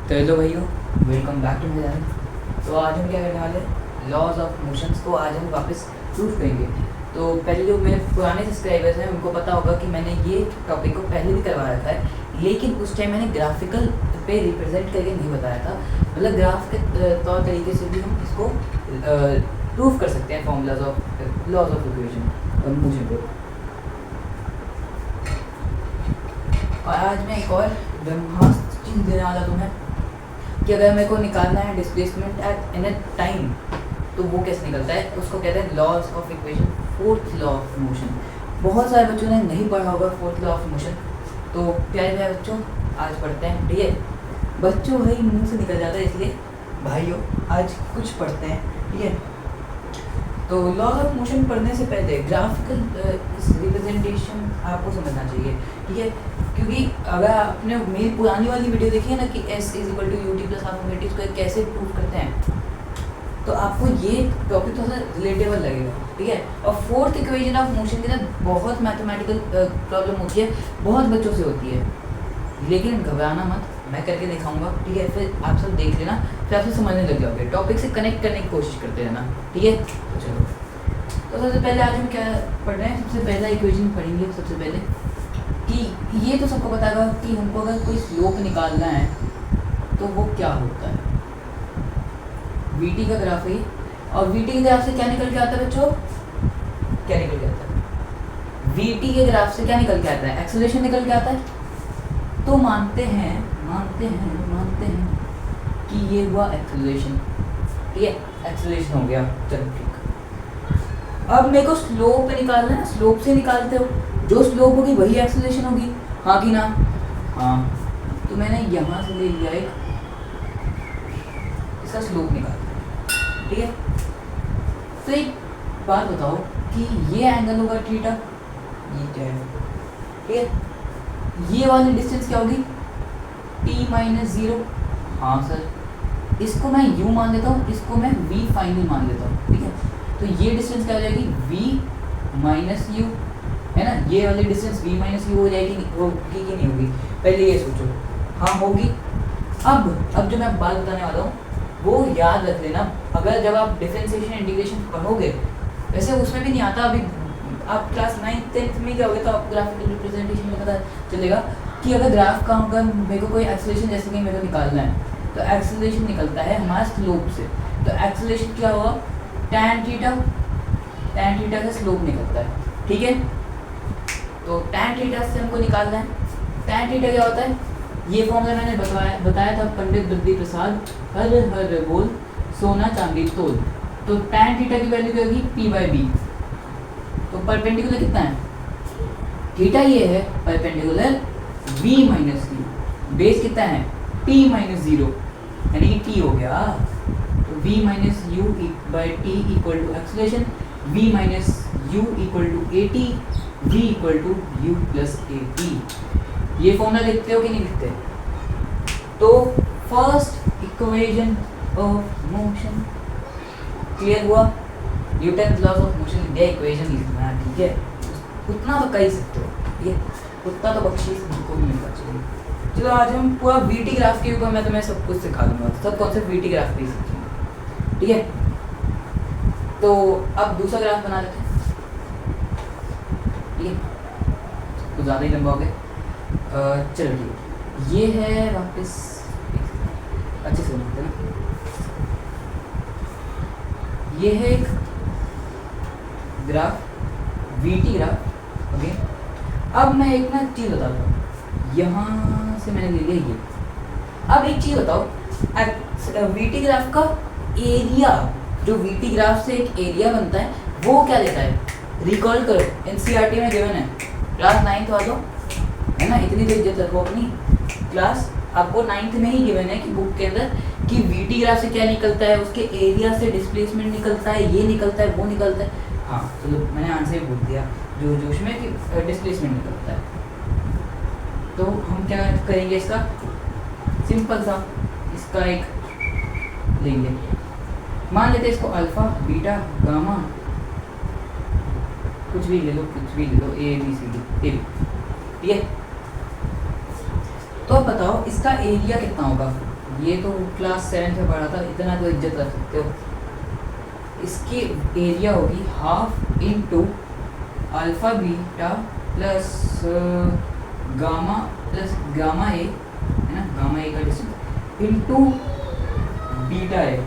तो हेलो भाइयों, welcome back to my channel. तो आज हम क्या करने वाले हैं, लॉज ऑफ मोशंस को आज हम वापस प्रूफ करेंगे। तो पहले जो मेरे पुराने सब्सक्राइबर्स हैं उनको पता होगा कि मैंने ये टॉपिक को पहले भी करवा रखा है, लेकिन उस टाइम मैंने ग्राफिकल पे रिप्रेजेंट करके नहीं बताया था। मतलब ग्राफ के तौर तरीके से भी हम इसको प्रूफ कर सकते हैं, formulas of laws of equation और मोशन को। और आज मैं एक और ब्रह्मास्त्र चीज़ देने वाला तुम्हें कि अगर मेरे को निकालना है डिस्प्लेसमेंट एट इन टाइम तो वो कैसे निकलता है, उसको कहते हैं laws of equation, fourth law of motion. बहुत सारे बच्चों ने नहीं पढ़ा होगा फोर्थ लॉ ऑफ मोशन, तो प्यारे प्यारे बच्चों आज पढ़ते हैं। ठीक है बच्चों, भाई मुंह से निकल जाता है, इसलिए भाइयों आज कुछ पढ़ते हैं। ठीक है, तो लॉज ऑफ मोशन पढ़ने से पहले ग्राफिकल रिप्रेजेंटेशन आपको समझना चाहिए। ठीक है, क्योंकि अगर आपने मेरी पुरानी वाली वीडियो देखी है ना कि S = ut + half omega t square कैसे प्रूव करते हैं, तो आपको ये टॉपिक थोड़ा सा रिलेटेबल लगेगा। ठीक है, और फोर्थ इक्वेशन ऑफ मोशन के साथ बहुत मैथमेटिकल प्रॉब्लम होती है, बहुत बच्चों से होती है, लेकिन घबराना मत, मैं करके दिखाऊंगा। ठीक है, फिर आप सब देख लेना, फिर आप सब समझने लग जाओगे, टॉपिक से कनेक्ट करने की कोशिश करते रहना। ठीक है, तो चलो, तो सबसे पहले आज हम क्या पढ़ रहे हैं, सबसे पहला इक्वेशन पढ़ेंगे। सबसे पहले कि ये तो सबको पता होगा कि हमको अगर कोई स्लोप निकालना है तो वो क्या होता है। वीटी का ग्राफ है, और वीटी के ग्राफ से क्या निकल के आता है बच्चों, क्या निकल के आता है, वीटी के ग्राफ से क्या निकल के आता है, एक्सेलरेशन निकल के आता है। तो मानते हैं कि ये हुआ एक्सेलरेशन। ठीक है, एक्सेलरेशन हो गया, चलो ठीक। अब मेरे को स्लोप निकालना है, स्लोप से निकालते हो, जो स्लोप होगी वही एक्सेलरेशन होगी, हाँ कि ना। हाँ, तो मैंने यहाँ से ले लिया एक, इसका स्लोप निकाल। ठीक है, तो एक बात बताओ कि ये एंगल होगा थीटा, ये क्या है। ठीक है, ये वाली डिस्टेंस क्या होगी, t-0। हाँ सर, इसको मैं u मान लेता हूँ, इसको मैं v फाइनल मान लेता हूँ। ठीक है, तो ये डिस्टेंस क्या हो जाएगी, v - u है ना। ये वाली डिस्टेंस v - u हो जाएगी, होगी कि नहीं होगी, पहले ये सोचो। हाँ होगी। अब जो मैं बात बताने वाला हूँ वो याद रख लेना, अगर जब आप डिफरेंशिएशन इंटीग्रेशन पढ़ोगे, वैसे उसमें भी नहीं आता, अभी आप क्लास 9th 10th में जाओगे तो आपको ग्राफिकल रिप्रेजेंटेशन में पता चलेगा कि अगर ग्राफ का होगा, मेरे को कोई एक्सेलरेशन जैसे कि मेरे को निकालना है, तो एक्सेलरेशन निकलता है हमारा स्लोप से। तो एक्सेलरेशन क्या होगा, tan थीटा का स्लोप निकलता है। ठीक है, तो tan थीटा से हमको निकालना है। tan थीटा क्या होता है, ये फॉर्मूला मैंने बताया था, पंडित बुद्धि प्रसाद हर हर बोल सोना चांदी तोल। तो tan थीटा की वैल्यू क्या होगी, p/b। तो परपेंडिकुलर कितना है, थीटा ये है, परपेंडिकुलर v - u, बेस कितना है, t-0, यानी कि t हो गया। तो v - u/t = acceleration, v - u = at, v = u + at। ये फॉर्मूला लिखते हो कि नहीं लिखते। तो first equation of motion clear हुआ, Newton laws of motion India equation लिखना। ठीक है, उतना तो कर ही सकते हो, ठीक है, उतना तो बख्शीश को भी मिलना चाहिए। चलो आज हम पूरा वीटी ग्राफ के ऊपर मैं तुम्हें सब कुछ सिखा दूंगा, सब कॉन्सेप्ट वीटी ग्राफ पे ही सीखेंगे। ठीक है, तो अब दूसरा ग्राफ बना लेते हैं। ठीक है, कुछ ज़्यादा ही लंबा हो गया, चलो ठीक, ये है वापस अच्छे से बनाते हैं ना। ये है एक ग्राफ, वीटी ग्राफ। ओके, अब मैं एक ना चीज़ बताता हूँ, यहाँ से मैंने ले लिया ये। अब एक चीज़ बताओ, वीटी ग्राफ का एरिया, जो वीटी ग्राफ से एक एरिया बनता है वो क्या देता है, रिकॉल करो, एनसीईआरटी में गिवन है, क्लास 9th वालों है ना, इतनी तो इज्जत रखो अपनी। क्लास आपको 9th में ही गिवन है कि बुक के अंदर कि वीटी ग्राफ से क्या निकलता है, उसके एरिया से डिस्प्लेसमेंट निकलता है, ये निकलता है, वो निकलता है। हाँ चलो, मैंने आंसर बोल दिया जो जोश में कि डिस्प्लेसमेंट निकलता है। तो हम क्या करेंगे, इसका सिंपल सा इसका एक लेंगे, मान लेते हैं इसको अल्फा बीटा गामा, कुछ भी ले लो, A B C D। ठीक है, तो अब बताओ इसका एरिया कितना होगा, ये तो क्लास 7 में पढ़ा था, इतना तो इज्जत रख सकते हो। इसकी एरिया होगी half into alpha beta plus gamma a, है ना, गामा ए का distance into beta a.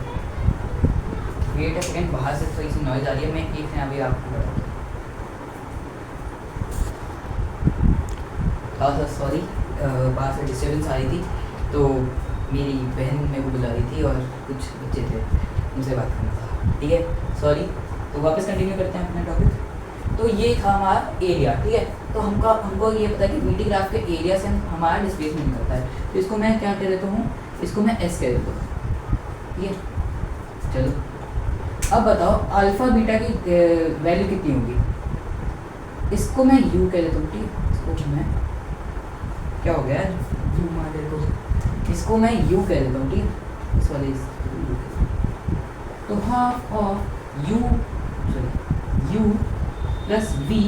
Wait a second, बाहर से थोड़ी सी नॉइज आ रही है, मैं एक ना अभी आपको बताता हूँ। हाँ सर सॉरी, बाहर से डिस्टर्बेंस आ रही थी, तो मेरी बहन मेरे को बुला रही थी और कुछ बच्चे थे, उनसे बात करना था, ठीक है, सॉरी। तो वापस कंटिन्यू करते हैं अपना टॉपिक। तो ये था हमारा एरिया, ठीक है। तो हमको ये पता है कि वीटी ग्राफ के एरिया से हमारा डिस्प्लेसमेंट निकलता है। तो इसको मैं क्या कह देता हूँ, इसको मैं एस कह देता हूँ, ठीक है। चलो अब बताओ अल्फ़ा बीटा की वैल्यू कितनी होगी। इसको मैं यू कह देता हूँ, ठीक है। इसको मैं क्या हो गया यू मार दे, इसको मैं यू कह देता हूँ, ठीक है। इस वाले तो half of u plus v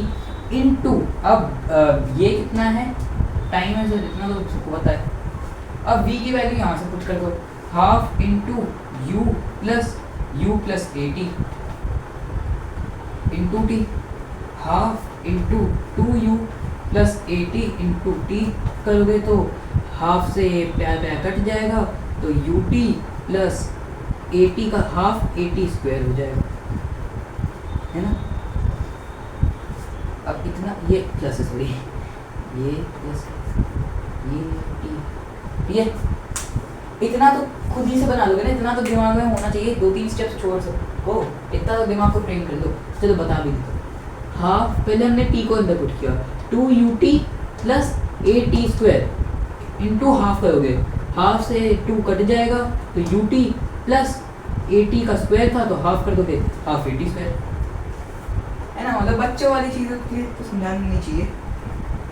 into, अब ये कितना है, टाइम है, जितना तो सबको पता है। अब v की वैल्यू यहाँ से पुट कर दो, half into you plus a T into T, half into 2u plus a T into T करोगे तो हाफ से प्यार कट जाएगा, तो you t plus a T का हाफ ए टी स्क्वायर हो जाएगा, है ना। अब इतना ये प्लस है, सॉरी ये प्लस ये टी, ठीक है। इतना तो खुद ही से बना लोगे ना, इतना तो दिमाग में होना चाहिए, 2-3 स्टेप्स छोड़ सको, इतना तो दिमाग को ट्रेन कर लो। चलो बता भी दो, हाफ पहले हमने टी को अंदर पुट किया, 2ut plus a T square into half करोगे, हाफ से 2 कट जाएगा तो ut प्लस ए टी का स्क्वायर था तो हाफ कर दोगे, हाफ ए टी स्क्वायर, है ना। मतलब बच्चों वाली चीज़ों के लिए तो समझानी नहीं चाहिए।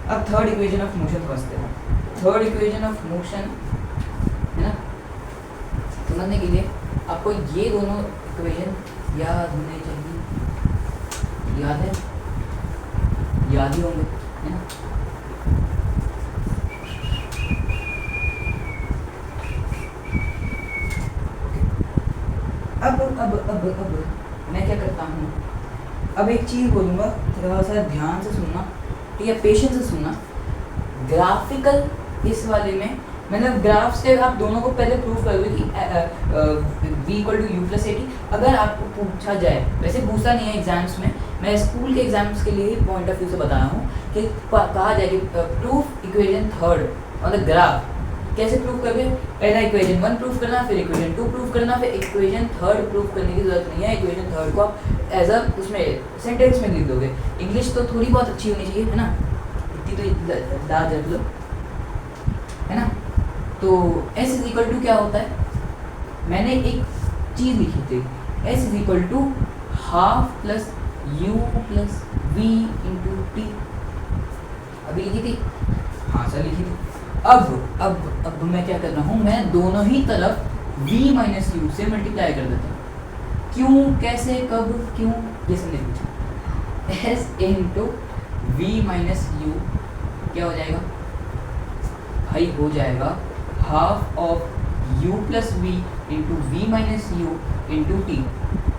अब थर्ड इक्वेशन ऑफ मोशन समझते हैं। थर्ड इक्वेशन ऑफ मोशन, है ना, समझने के लिए आपको ये दोनों इक्वेशन याद होने चाहिए, याद है, याद ही होंगे, है ना। अब मैं क्या करता हूँ, अब एक चीज़ बोलूँगा, थोड़ा सा ध्यान से सुनना, ठीक है, पेशेंस से सुनना। ग्राफिकल इस वाले में मतलब ग्राफ से आप दोनों को पहले प्रूव करोगे कि v equal to u plus a t. अगर आपको पूछा जाए, वैसे पूछता नहीं है एग्जाम्स में, मैं स्कूल के एग्जाम्स के लिए पॉइंट ऑफ व्यू से बता रहा हूँ कि कहा जाए कि proof equation third on the graph. कैसे प्रूव करोगे, पहला इक्वेशन 1 प्रूफ करना, फिर इक्वेशन 2 प्रूफ करना, फिर इक्वेशन थर्ड प्रूफ करने की जरूरत नहीं है। इक्वेशन थर्ड को आप एज अ उसमें सेंटेंस में लिख दोगे। इंग्लिश तो थोड़ी बहुत अच्छी होनी चाहिए, है ना, इतनी तो दाद रख लो, है ना। तो s इज इक्वल टू क्या होता है, मैंने एक चीज़ लिखी थी, s is equal to half plus u plus v into t, अभी लिखी थी, हाँ सर लिखी थी। अब मैं क्या कर रहा हूँ, मैं दोनों ही तरफ v माइनस यू से मल्टीप्लाई कर देता हूँ। क्यों, कैसे, कब, क्यों, ये सब नहीं पूछा। s into v minus u क्या हो जाएगा भाई, हो जाएगा half of u plus v into v minus u into t,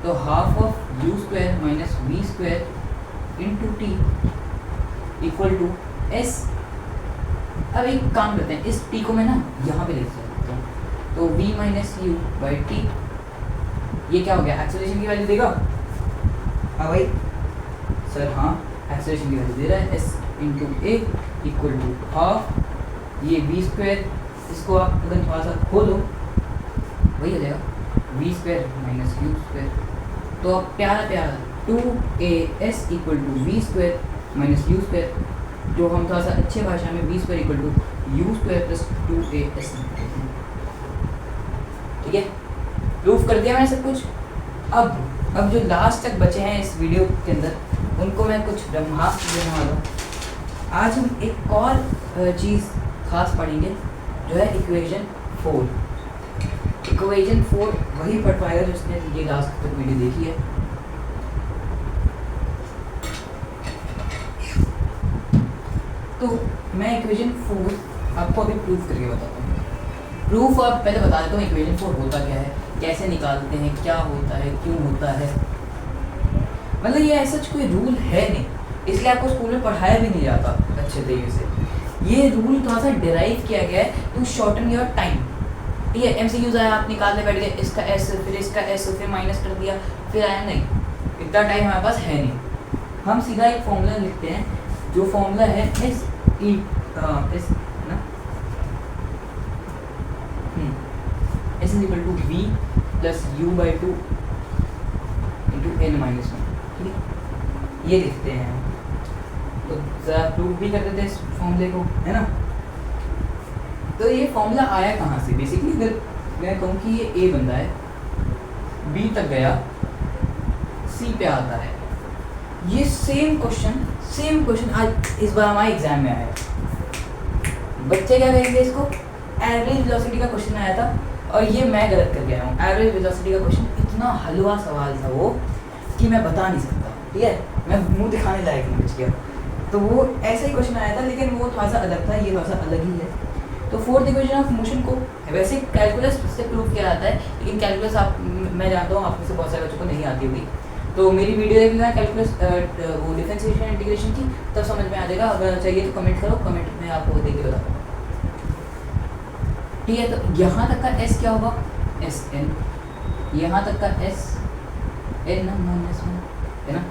तो half of u square minus v square into t equal to s. अब एक काम करते हैं, इस टी को मैं ना यहाँ पे लिख सकता हूँ, तो v minus you by T, ये क्या हो गया, एक्सेलरेशन की वैल्यू देगा। हाँ भाई सर, हाँ एक्सेलरेशन की वैल्यू दे रहा है, s into a equal to half ये वी स्क्वायर, इसको आप अगर थोड़ा सा खोलो वही हो जाएगा v square minus u square. तो अब प्यारा प्यारा 2as equal to v square minus u square, जो हम थोड़ा सा अच्छे भाषा में v square equal to u square plus 2as, ठीक है। प्रूफ कर दिया मैंने सब कुछ। अब जो लास्ट तक बचे हैं इस वीडियो के अंदर, उनको मैं कुछ ब्रह्मास्त्र देने वाला हूँ। आज हम एक और चीज़ खास पढ़ेंगे, जो है इक्वेशन 4। इक्वेशन 4 वही पढ़ पाएगा जिसने ये लास्ट तक वीडियो देखी है। तो मैं इक्वेशन 4 आपको अभी प्रूफ करके बताता हूँ। प्रूफ अब पहले बता देता हूँ इक्वेशन 4 होता क्या है, कैसे निकालते हैं, क्या होता है, क्यों होता है। मतलब ये ऐसा कोई रूल है नहीं, इसलिए आपको स्कूल में पढ़ाया भी नहीं जाता अच्छे तरीके से। ये रूल थोड़ा सा डिराइव किया गया है टू शॉर्टन योर टाइम। ठीक है, MCQs आया, आप निकालने बैठ गए, इसका S फिर इसका S फिर माइनस कर दिया, फिर आया, नहीं इतना टाइम हमारे पास है नहीं। हम सीधा एक फॉर्मूला लिखते हैं, जो फॉर्मूला है एस ना S is equal to V plus U/2 into N minus 1। ठीक है, ये लिखते हैं। तो ज़रा प्रूफ भी कर देते हैं इस फॉर्मूले को, है ना। तो ये फॉर्मूला आया कहाँ से? बेसिकली अगर मैं कहूँ कि ये A बंदा है, B तक गया, C पे आता है। ये सेम क्वेश्चन आज इस बार हमारे एग्जाम में आया है। बच्चे क्या कहेंगे, इसको एवरेज वेलोसिटी का क्वेश्चन आया था और ये मैं गलत कर गया हूँ। एवरेज वेलोसिटी का क्वेश्चन इतना हलवा सवाल था वो कि मैं बता नहीं सकता। ठीक है, मैं मुंह दिखाने लायक नहीं बच गया। तो वो ऐसा ही क्वेश्चन आया था, लेकिन वो थोड़ा सा अलग था, ये थोड़ा सा अलग ही है। तो फोर्थ इक्वेशन ऑफ मोशन को वैसे कैलकुलस से प्रूव किया जाता है, लेकिन कैलकुलस मैं जानता हूँ आप में से बहुत सारे बच्चों को नहीं आती होगी। तो मेरी वीडियो देखना है कैलकुलस वो डिफरेंशिएशन इंटीग्रेशन की, तब समझ में आ जाएगा। अगर चाहिए तो कमेंट करो, कमेंट में आपको देख के बताऊँ। ठीक है, तो यहाँ तक का S क्या होगा, SN, यहाँ तक का SN माइनस 1 है ना।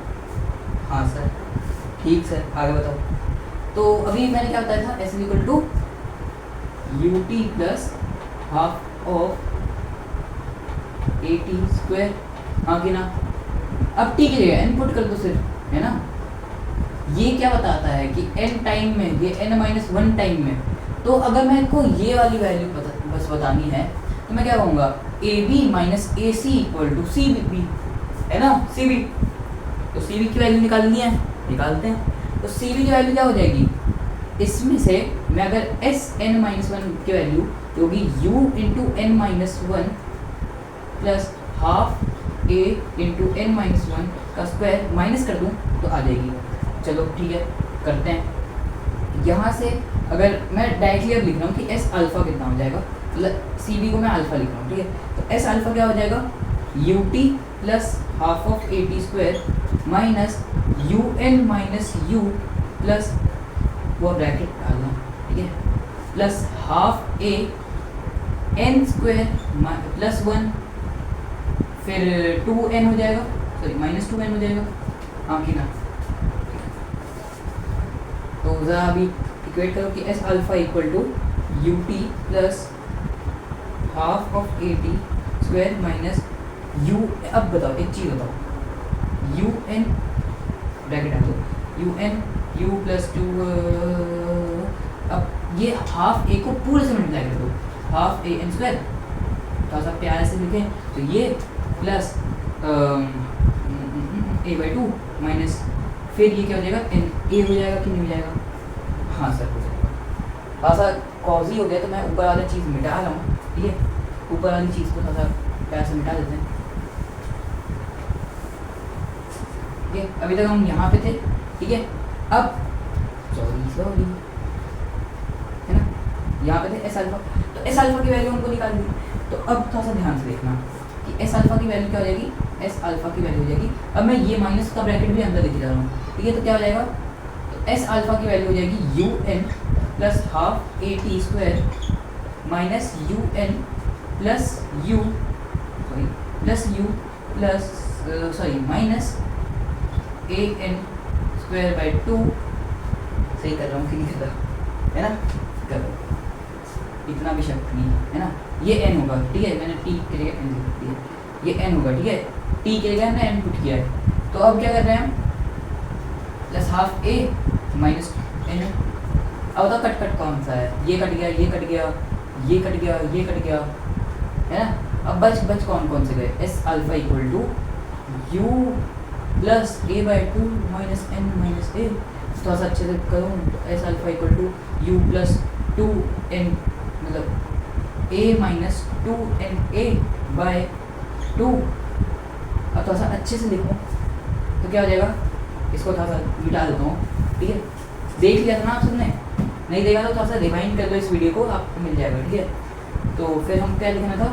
हाँ सर, ठीक सर, आगे बताओ। तो अभी मैंने क्या बताया था, S equal to UT plus half of AT square. हाँ कि ना। अब T की जगह N पुट कर दो सिर्फ, है ना। ये क्या बताता है कि N टाइम में, ये N माइनस 1 टाइम में। तो अगर मैं को ये वाली वैल्यू बस बतानी है तो मैं क्या कहूँगा, AB minus AC equal to CB, है ना, CB। तो CB की वैल्यू निकालनी है, निकालते हैं। तो CB की वैल्यू क्या हो जाएगी, इसमें से मैं अगर SN माइनस 1 की वैल्यू जो होगी U into N minus 1 plus half A into N minus 1 का स्क्वायर माइनस कर दूँ तो आ जाएगी। चलो ठीक है, करते हैं। यहाँ से अगर मैं डायरेक्टली अब लिख रहा हूँ कि S अल्फ़ा कितना हो जाएगा, मतलब CB को मैं अल्फ़ा लिख रहा हूँ। ठीक है, तो S अल्फ़ा क्या हो जाएगा, UT plus half of AT square minus UN minus U plus वो ब्रैकेट डालना, ठीक है, plus half A N square plus 1 फिर 2N हो जाएगा, सॉरी माइनस 2N हो जाएगा। हाँ कि ना। तो ज़रा अभी इक्वेट करो कि S alpha equal to UT plus half of AT square minus U। अब बताओ एक चीज़ बताओ, UN ब्रैकेट डाल दो, UN U प्लस 2। अब ये हाफ A को पूरे से मल्टीप्लाई कर दो, हाफ AN स्क्वायर, थोड़ा सा प्यारे से लिखें तो ये प्लस A/2 माइनस फिर ये क्या हो जाएगा, NA हो जाएगा कि नहीं हो जाएगा। हाँ सर हो जाएगा। थोड़ा सा कॉजी हो गया तो मैं ऊपर वाली चीज़ मिटा रहा हूँ। ठीक है, ऊपर वाली चीज़ को थोड़ा सा प्यार से मिटा देते हैं। ठीक है, अभी तक हम यहाँ पे थे। ठीक है, अब सॉरी है ना, यहाँ पे थे S अल्फ़ा। तो S अल्फ़ा की वैल्यू हमको निकाल दी। तो अब थोड़ा सा ध्यान से देखना कि S अल्फ़ा की वैल्यू क्या हो जाएगी, S अल्फ़ा की वैल्यू हो जाएगी। अब मैं ये माइनस का ब्रैकेट भी अंदर लेके जा रहा हूँ। ठीक है, तो क्या हो जाएगा, तो S अल्फ़ा की वैल्यू हो जाएगी UN plus half AT square minus UN plus U plus minus AN square by 2। सही कर रहा हूँ कि नहीं कर रहा, है ना, कर रहा हूँ, इतना भी शक नहीं है ना। ये N होगा, ठीक है, मैंने T के जगह N लिख दिया, ये N होगा। ठीक है, T के जगह मैंने N पुट किया है। तो अब क्या कर रहे हैं हम, plus half A minus N। अब बताओ कट कट कौन सा है, ये कट गया, ये कट गया, ये कट गया, ये कट गया, है ना। अब बच कौन से गए, S alpha equal to U plus A/2 minus N minus A। थोड़ा सा अच्छे से करूँ तो S alpha equal to U plus 2N, मतलब A माइनस 2NA बाय 2। अब थोड़ा सा अच्छे से लिखूँ तो क्या हो जाएगा, इसको थोड़ा सा मिटा देता हूँ। ठीक है, देख लिया था ना आप सबने, नहीं देखा तो थोड़ा सा रिवाइंड कर लो इस वीडियो को, आपको मिल जाएगा। ठीक है, तो फिर हमको क्या लिखना था,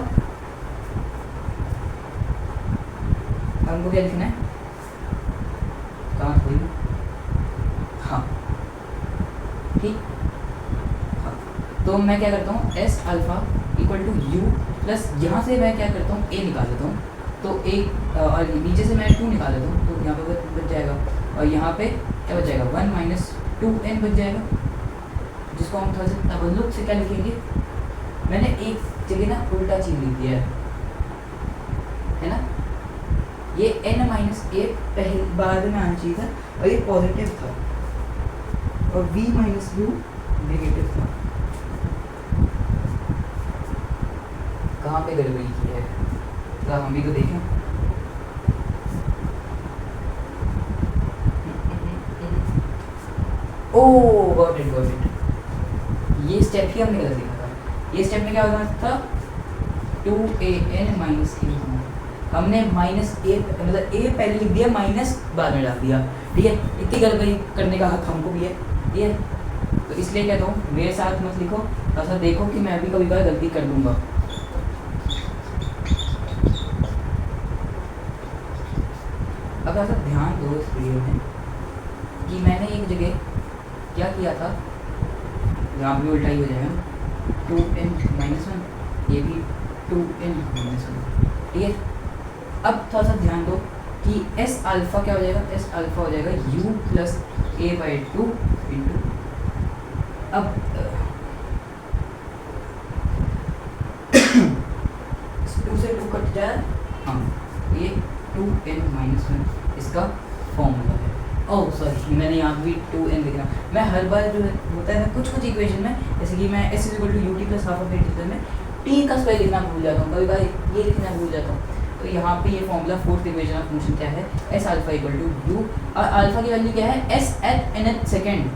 हमको क्या लिखना है, कहाँ कोई, हाँ ठीक, हाँ। तो मैं क्या करता हूँ s alpha equal to u plus, यहाँ से मैं क्या करता हूँ ए निकाल लेता हूँ, तो एक और नीचे से मैं 2 निकाल लेता हूँ, तो यहाँ पे बच जाएगा, और यहाँ पे क्या बच जाएगा 1 माइनस 2n बच जाएगा, जिसको हम थोड़ा सा तवल्लुक से क्या लिखेंगे, मैंने एक जगह ना उल्टा चीज़ लिख दिया है ना, ये n माइनस ए पहले बाद में आना चाहिए था और ये पॉजिटिव था और v माइनस यू नेगेटिव था। कहाँ पे गड़बड़ी की है, तो हम भी तो देखें। ओह गॉट इट, ये स्टेप ही हमने गलत लिखा था। ये स्टेप में क्या होना था 2an माइनस ए, हमने माइनस ए मतलब ए पहले लिख दिया, माइनस बाद में डाल दिया, ठीक है। इतनी गड़बड़ी करने का हक हमको भी है, ठीक है। तो इसलिए कहता हूँ मेरे साथ मत लिखो, ऐसा देखो कि मैं भी कभी कभी गलती कर दूंगा। अब ऐसा ध्यान दो इस वीडियो में कि मैंने एक जगह क्या किया था, यहाँ भी उल्टा ही हो जाएगा, 2n माइनस 1, ये भी 2n माइनस 1, ठीक है। अब थोड़ा सा ध्यान दो कि एस अल्फ़ा क्या हो जाएगा, एस अल्फ़ा हो जाएगा u plus a by 2 into, अब 2 से 2 कट जाए, हाँ ये 2n माइनस 1 इसका फॉर्मूला है। ओह सॉरी, मैंने यहाँ भी 2n लिखना, मैं हर बार जो होता है कुछ कुछ इक्वेशन में, जैसे कि मैं s equal to u t plus half of a t में t का स्क्वायर लिखना भूल जाता हूँ, कभी बार ये लिखना भूल जाता हूँ। तो यहाँ पे ये formula fourth equation of function क्या है, s alpha equal to u, और अल्फा की वैल्यू क्या है एस एट nth सेकेंड,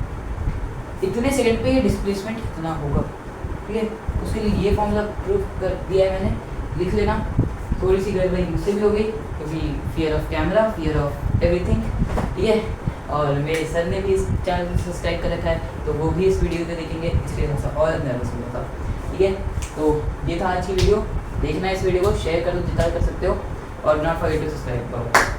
इतने सेकंड पे ये डिस्प्लेसमेंट कितना होगा, ठीक है। उसके लिए ये फॉर्मूला प्रूव कर दिया है मैंने, लिख लेना। थोड़ी सी गड़बड़ी मुझसे भी हो गई क्योंकि fear of camera, fear of everything, ठीक है। और मेरे सर ने भी इस चैनल को सब्सक्राइब कर रखा है, तो वो भी इस वीडियो को देखेंगे, इसलिए थोड़ा सा और नर्वस हो था, ठीक है। तो ये था आज की वीडियो, देखना इस वीडियो को, शेयर कर दो जितना कर सकते हो, और नॉट फॉरगेट टू सब्सक्राइब करो।